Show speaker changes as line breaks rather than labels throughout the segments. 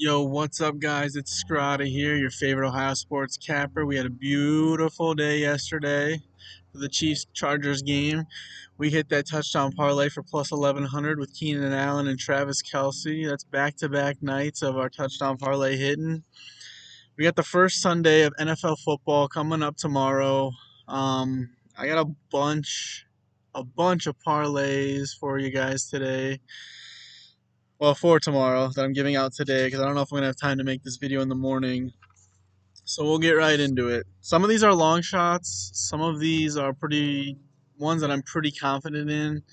Yo, what's up, guys? It's Skrada here, your favorite Ohio sports capper. We had a beautiful day yesterday for the Chiefs Chargers game. We hit that touchdown parlay for plus 1100 with Keenan Allen and Travis Kelce. That's back to back nights of our touchdown parlay hitting. We got the first Sunday of NFL football coming up tomorrow. I got a bunch of parlays for you guys today. Well, for tomorrow that I'm giving out today because I don't know if I'm going to have time to make this video in the morning. So we'll get right into it. Some of these are long shots. Some of these are pretty ones that I'm pretty confident in.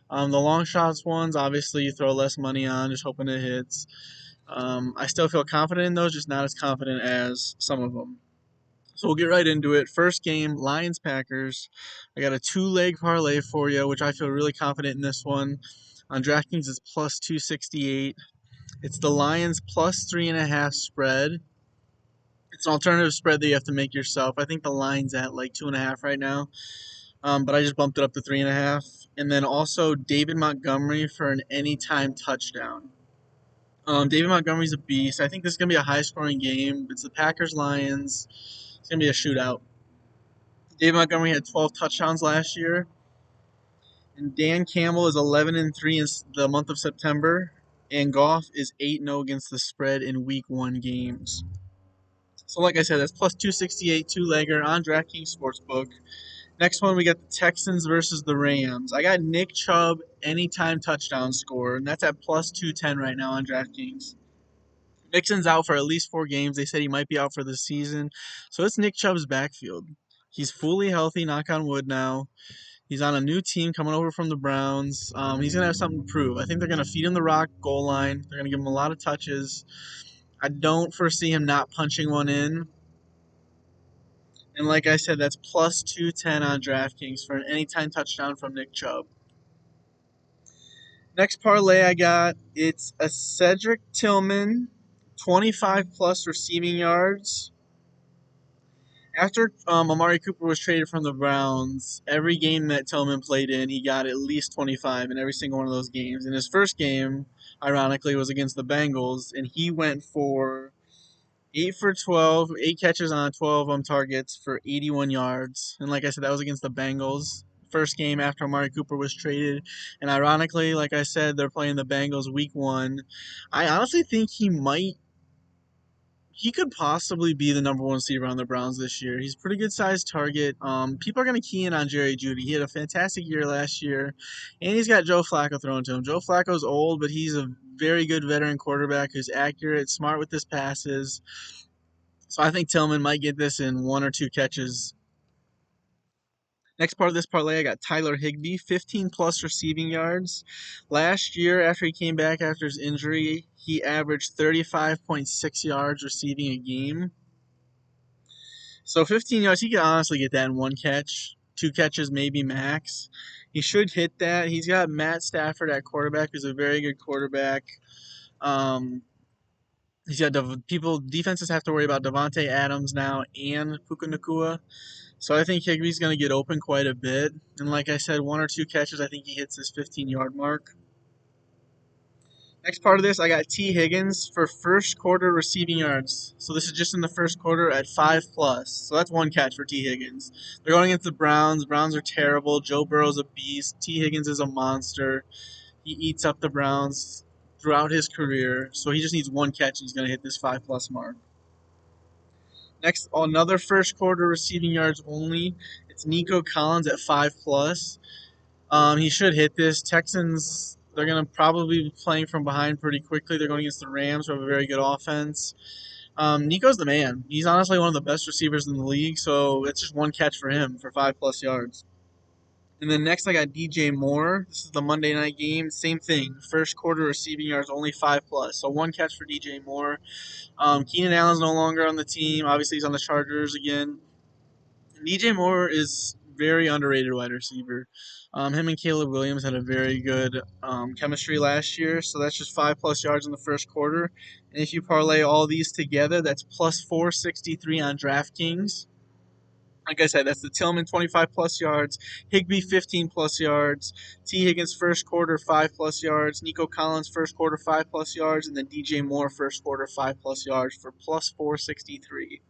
The long shots ones, obviously, you throw less money on, just hoping it hits. I still feel confident in those, just not as confident as some of them. So we'll get right into it. First game, Lions Packers. I got a two-leg parlay for you, which I feel really confident in this one. On DraftKings, it's plus 268. It's the Lions plus 3.5 spread. It's an alternative spread that you have to make yourself. I think the line's at like 2.5 right now, but I just bumped it up to 3.5. And then also David Montgomery for an anytime touchdown. David Montgomery's a beast. I think this is gonna be a high-scoring game. It's the Packers Lions. It's gonna be a shootout. David Montgomery had 12 touchdowns last year, and Dan Campbell is 11-3 in the month of September, and Goff is 8-0 against the spread in Week 1 games. So like I said, that's plus 268, two-legger on DraftKings Sportsbook. Next one, we got the Texans versus the Rams. I got Nick Chubb anytime touchdown score, and that's at plus 210 right now on DraftKings. Mixon's out for at least 4 games. They said he might be out for the season. So it's Nick Chubb's backfield. He's fully healthy, knock on wood now. He's on a new team coming over from the Browns. He's going to have something to prove. I think they're going to feed him the rock goal line. They're going to give him a lot of touches. I don't foresee him not punching one in. And like I said, that's plus 210 on DraftKings for an anytime touchdown from Nick Chubb. Next parlay I got, it's a Cedric Tillman, 25 plus receiving yards. After Amari Cooper was traded from the Browns, every game that Tillman played in, he got at least 25 in every single one of those games. And his first game, ironically, was against the Bengals, and he went for 8 for 12, 8 catches on 12 targets for 81 yards. And like I said, that was against the Bengals. First game after Amari Cooper was traded. And ironically, like I said, they're playing the Bengals week 1. I honestly think he could possibly be the number 1 receiver on the Browns this year. He's a pretty good sized target. People are going to key in on Jerry Jeudy. He had a fantastic year last year, and he's got Joe Flacco thrown to him. Joe Flacco's old, but he's a very good veteran quarterback who's accurate, smart with his passes. So I think Tillman might get this in 1 or 2 catches. Next part of this parlay, I got Tyler Higbee, 15 plus receiving yards. Last year, after he came back after his injury, he averaged 35.6 yards receiving a game. So 15 yards, he could honestly get that in 1 catch, 2 catches maybe max. He should hit that. He's got Matt Stafford at quarterback, who's a very good quarterback. Um, he's got defenses have to worry about Devontae Adams now and Puka Nacua. So I think Higbee's going to get open quite a bit. And like I said, 1 or 2 catches, I think he hits his 15-yard mark. Next part of this, I got T. Higgins for first quarter receiving yards. So this is just in the first quarter at 5 plus. So that's 1 catch for T. Higgins. They're going against the Browns. Browns are terrible. Joe Burrow's a beast. T. Higgins is a monster. He eats up the Browns throughout his career. So he just needs 1 catch and he's going to hit this 5 plus mark. Next, another first quarter receiving yards only. It's Nico Collins at 5 plus. He should hit this. Texans, they're going to probably be playing from behind pretty quickly. They're going against the Rams, who have a very good offense. Nico's the man. He's honestly one of the best receivers in the league, so it's just 1 catch for him for 5 plus yards. And then next I got DJ Moore. This is the Monday night game. Same thing. First quarter receiving yards only 5 plus. So 1 catch for DJ Moore. Keenan Allen's no longer on the team. Obviously he's on the Chargers again. DJ Moore is very underrated wide receiver. Him and Caleb Williams had a very good chemistry last year, so that's just 5 plus yards in the first quarter. And if you parlay all these together, that's plus 463 on DraftKings. Like I said, that's the Tillman 25 plus yards, Higbee 15 plus yards, T. Higgins first quarter 5 plus yards, Nico Collins first quarter 5 plus yards, and then DJ Moore first quarter 5 plus yards for plus 463.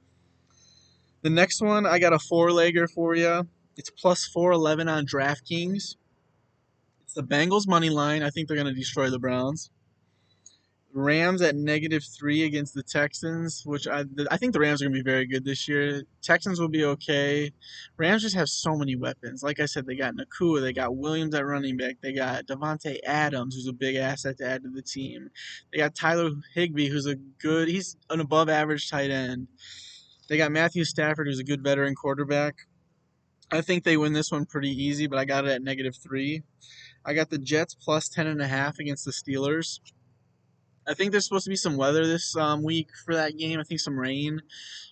The next one, I got a four-legger for you. It's plus 411 on DraftKings. It's the Bengals money line. I think they're going to destroy the Browns. Rams at -3 against the Texans, which I think the Rams are going to be very good this year. Texans will be okay. Rams just have so many weapons. Like I said, they got Nakua, they got Williams at running back, they got Devontae Adams, who's a big asset to add to the team. They got Tyler Higbee, he's an above average tight end. They got Matthew Stafford, who's a good veteran quarterback. I think they win this one pretty easy, but I got it at -3. I got the Jets plus 10.5 against the Steelers. I think there's supposed to be some weather this week for that game. I think some rain.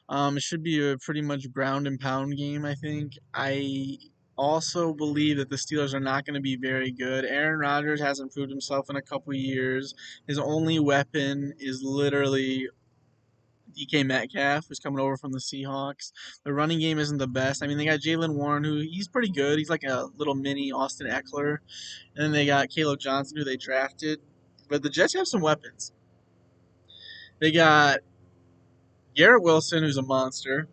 It should be a pretty much ground and pound game, I think. I also believe that the Steelers are not going to be very good. Aaron Rodgers hasn't proved himself in a couple years. His only weapon is literally DK Metcalf, who's coming over from the Seahawks. The running game isn't the best. I mean, they got Jalen Warren, who he's pretty good. He's like a little mini Austin Eckler. And then they got Caleb Johnson, who they drafted. But the Jets have some weapons. They got Garrett Wilson, who's a monster.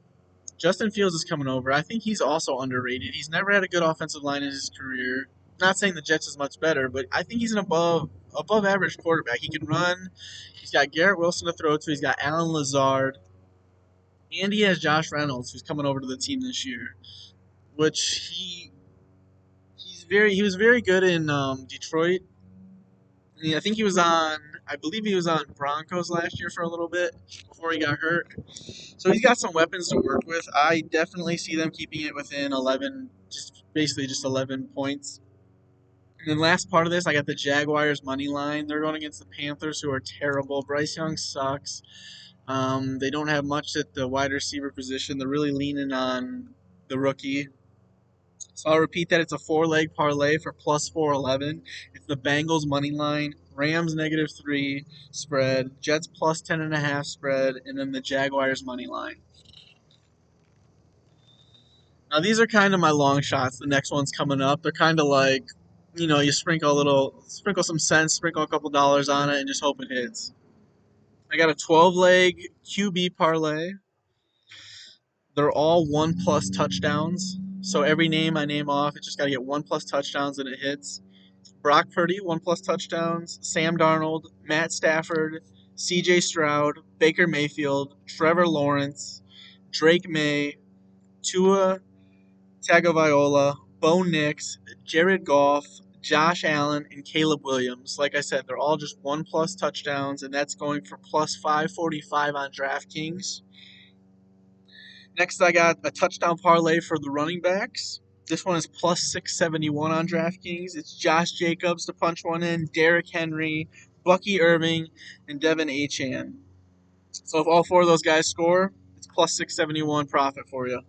Justin Fields is coming over. I think he's also underrated. He's never had a good offensive line in his career. Not saying the Jets is much better, but I think he's an above average quarterback. He can run. He's got Garrett Wilson to throw to. He's got Alan Lazard, and he has Josh Reynolds, who's coming over to the team this year. Which he was very good in Detroit. I think he was on. I believe he was on Broncos last year for a little bit before he got hurt. So he's got some weapons to work with. I definitely see them keeping it within 11, basically just 11 points. And then last part of this, I got the Jaguars money line. They're going against the Panthers, who are terrible. Bryce Young sucks. They don't have much at the wide receiver position. They're really leaning on the rookie. So I'll repeat that. It's a four-leg parlay for plus 411. It's the Bengals money line, Rams -3 spread, Jets plus 10.5 spread, and then the Jaguars money line. Now these are kind of my long shots. The next one's coming up. They're kind of like, you sprinkle some cents, sprinkle a couple dollars on it, and just hope it hits. I got a 12-leg QB parlay. They're all 1+ touchdowns. So every name I name off, it's just got to get 1+ touchdowns and it hits. Brock Purdy, 1+ touchdowns. Sam Darnold, Matt Stafford, C.J. Stroud, Baker Mayfield, Trevor Lawrence, Drake May, Tua Tagovailoa, Bo Nix, Jared Goff, Josh Allen, and Caleb Williams. Like I said, they're all just 1+ touchdowns, and that's going for plus 545 on DraftKings. Next, I got a touchdown parlay for the running backs. This one is plus 671 on DraftKings. It's Josh Jacobs to punch one in, Derrick Henry, Bucky Irving, and Devin Achane. So if all four of those guys score, it's plus 671 profit for you.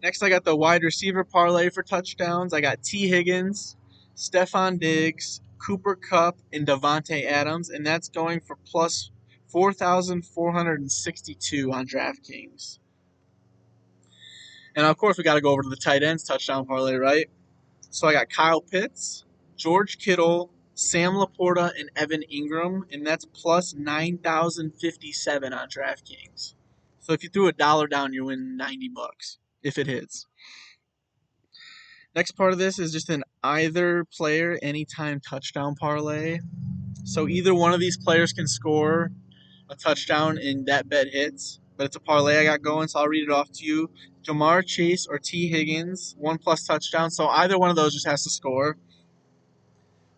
Next, I got the wide receiver parlay for touchdowns. I got T. Higgins, Stephon Diggs, Cooper Kupp, and Devontae Adams, and that's going for plus 4,462 on DraftKings. And of course, we got to go over to the tight ends touchdown parlay, right? So I got Kyle Pitts, George Kittle, Sam Laporta, and Evan Ingram, and that's plus 9,057 on DraftKings. So if you threw $1 down, you win $90 if it hits. Next part of this is just an either player anytime touchdown parlay. So either one of these players can score a touchdown and that bet hits. But it's a parlay I got going, so I'll read it off to you. Jamar Chase or T. Higgins, 1+ touchdown. So either one of those just has to score.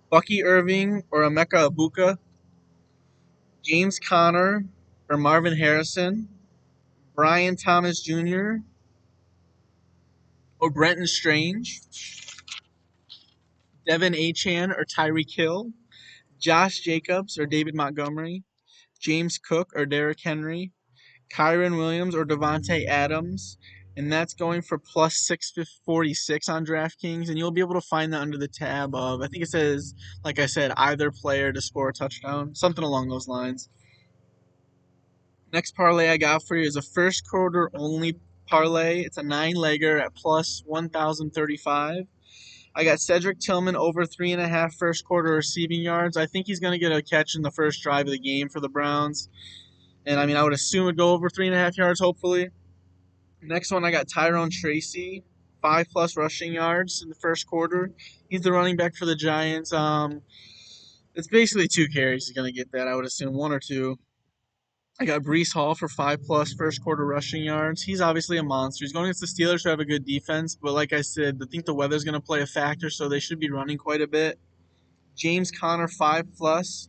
Bucky Irving or Emeka Egbuka. James Conner or Marvin Harrison. Brian Thomas Jr. or Brenton Strange. Devin Achane or Tyreek Hill. Josh Jacobs or David Montgomery. James Cook or Derrick Henry. Kyron Williams or Devontae Adams, and that's going for plus 646 on DraftKings, and you'll be able to find that under the tab of, I think it says, like I said, either player to score a touchdown, something along those lines. Next parlay I got for you is a first quarter only parlay. It's a 9-legger at plus 1,035. I got Cedric Tillman over 3.5 first quarter receiving yards. I think he's going to get a catch in the first drive of the game for the Browns. And I mean, I would assume it'd go over 3.5 yards, hopefully. Next one, I got Tyrone Tracy, 5+ rushing yards in the first quarter. He's the running back for the Giants. It's basically 2 carries. He's going to get that, I would assume, 1 or 2. I got Brees Hall for 5+ first quarter rushing yards. He's obviously a monster. He's going against the Steelers who have a good defense, but like I said, I think the weather's going to play a factor, so they should be running quite a bit. James Conner 5+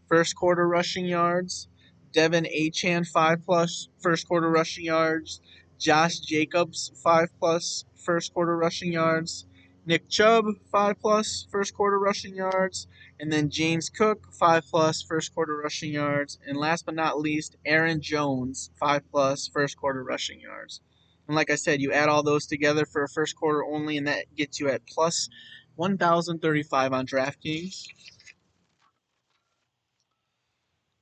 first quarter rushing yards. Devin Achane 5+ first quarter rushing yards. Josh Jacobs 5+ first quarter rushing yards. Nick Chubb 5+ first quarter rushing yards. And then James Cook 5+ first quarter rushing yards. And last but not least, Aaron Jones 5+ first quarter rushing yards. And like I said, you add all those together for a first quarter only, and that gets you at plus 1,035 on DraftKings.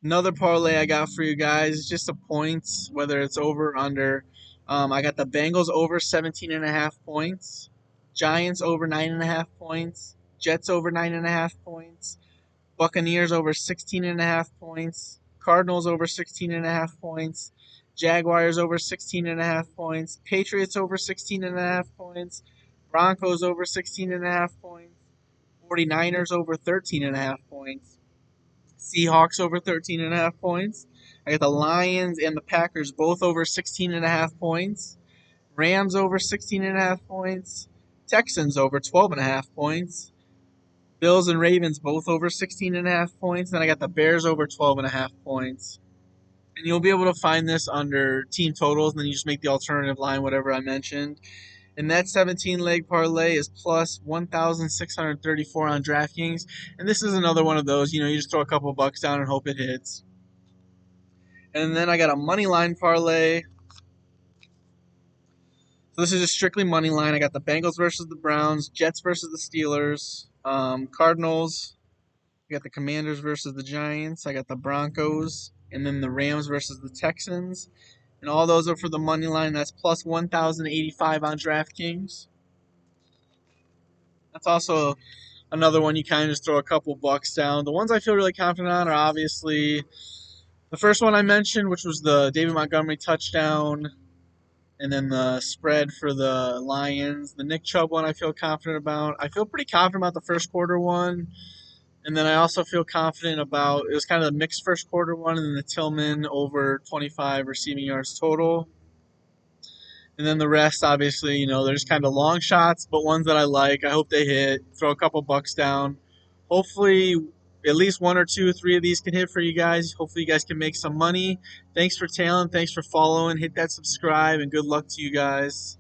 Another parlay I got for you guys is just the points, whether it's over or under. I got the Bengals over 17.5 points, Giants over 9.5 points, Jets over 9.5 points, Buccaneers over 16.5 points, Cardinals over 16.5 points, Jaguars over 16.5 points, Patriots over 16.5 points, Broncos over 16.5 points, 49ers over 13.5 points, Seahawks over 13.5 points. I got the Lions and the Packers both over 16.5 points. Rams over 16.5 points. Texans over 12.5 points. Bills and Ravens both over 16.5 points. Then I got the Bears over 12.5 points. And you'll be able to find this under team totals, and then you just make the alternative line, whatever I mentioned. And that 17-leg parlay is plus 1,634 on DraftKings. And this is another one of those, you just throw a couple bucks down and hope it hits. And then I got a money line parlay. So this is just strictly money line. I got the Bengals versus the Browns, Jets versus the Steelers, Cardinals. I got the Commanders versus the Giants. I got the Broncos, and then the Rams versus the Texans. And all those are for the money line. That's plus 1,085 on DraftKings. That's also another one you kind of just throw a couple bucks down. The ones I feel really confident on are obviously the first one I mentioned, which was the David Montgomery touchdown, and then the spread for the Lions. The Nick Chubb one I feel confident about. I feel pretty confident about the first quarter one. And then I also feel confident about, it was kind of the mixed first quarter one, and then the Tillman over 25 receiving yards total. And then the rest, obviously, they're just kind of long shots, but ones that I like. I hope they hit. Throw a couple bucks down. Hopefully, at least 1 or 2 or 3 of these can hit for you guys. Hopefully, you guys can make some money. Thanks for tailing. Thanks for following. Hit that subscribe, and good luck to you guys.